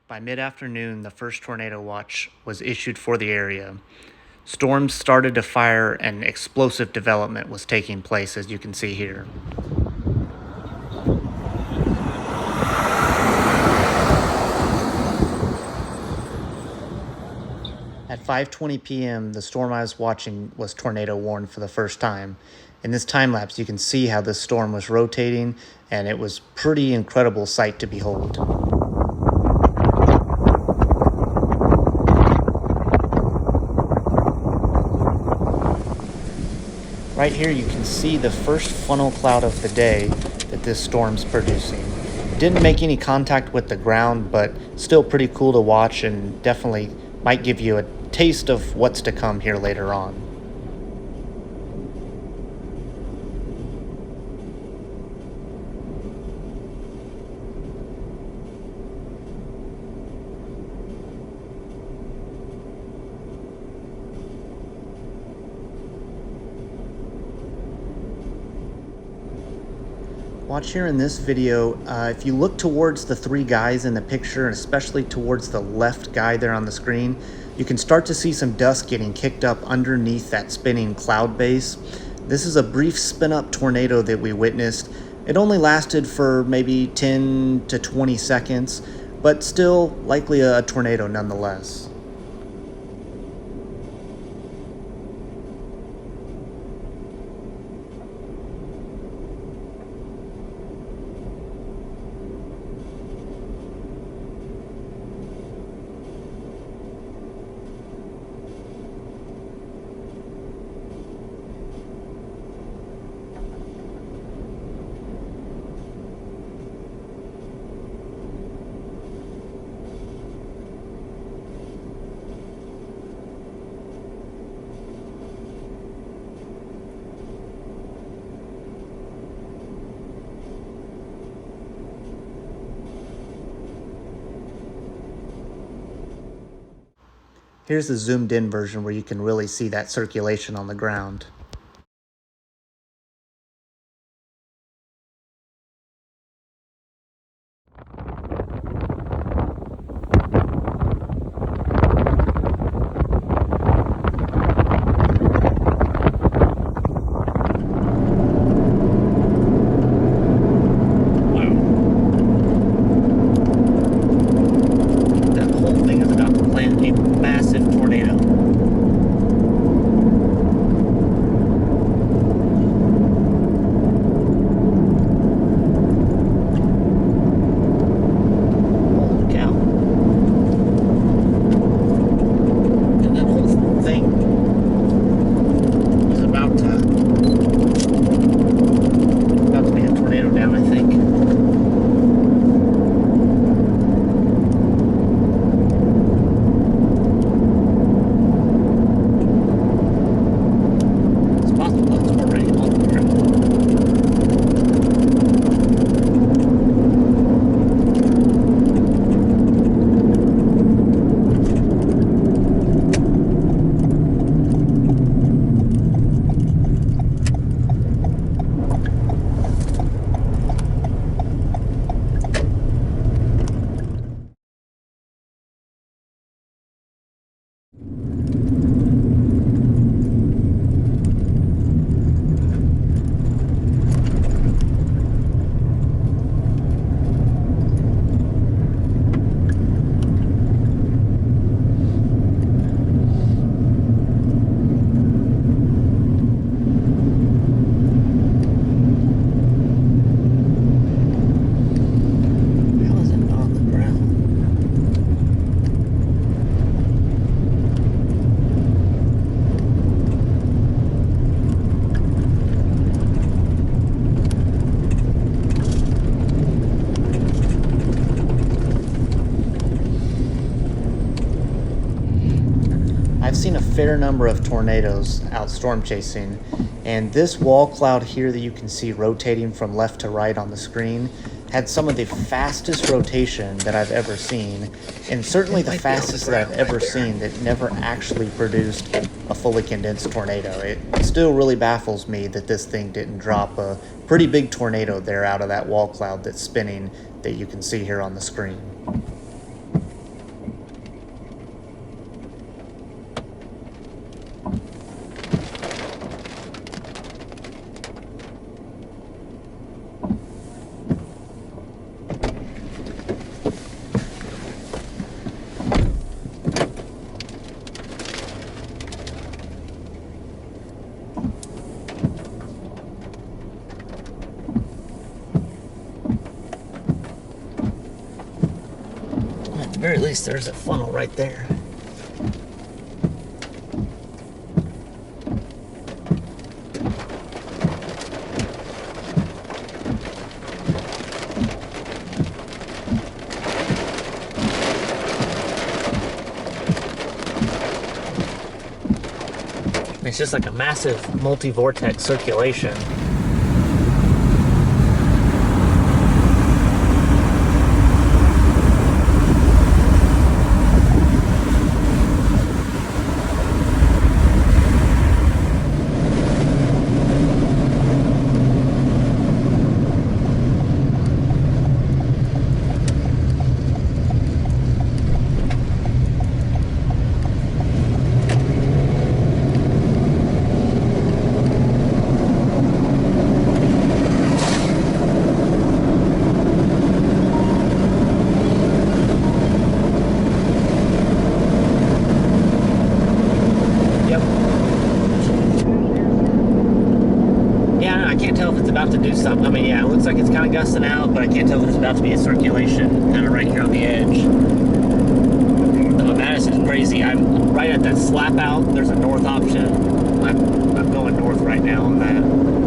By mid-afternoon, the first tornado watch was issued for the area. Storms started to fire and explosive development was taking place, as you can see here. At 5:20 p.m., the storm I was watching was tornado warned for the first time. In this time lapse, you can see how this storm was rotating, and it was pretty incredible sight to behold. Right here you can see the first funnel cloud of the day that this storm's producing. It didn't make any contact with the ground, but still pretty cool to watch and definitely might give you a taste of what's to come here later on. Watch here in this video, if you look towards the three guys in the picture, and especially towards the left guy there on the screen, you can start to see some dust getting kicked up underneath that spinning cloud base. This is a brief spin-up tornado that we witnessed. It only lasted for maybe 10 to 20 seconds, but still likely a tornado nonetheless. Here's the zoomed in version where you can really see that circulation on the ground. That whole thing is about to plant a massive tornado. seen a fair number of tornadoes out storm chasing, and this wall cloud here that you can see rotating from left to right on the screen had some of the fastest rotation that I've ever seen, and certainly the fastest that I've ever seen that never actually produced a fully condensed tornado. It still really baffles me that this thing didn't drop a pretty big tornado there out of that wall cloud that's spinning that you can see here on the screen. At the very least, there's a funnel right there. It's just like a massive multi-vortex circulation. About to do something. I mean, yeah, it looks like it's kind of gusting out, but I can't tell if there's about to be a circulation kind of right here on the edge. Oh, that is just crazy. I'm right at that slap out. There's a north option. I'm going north right now on that.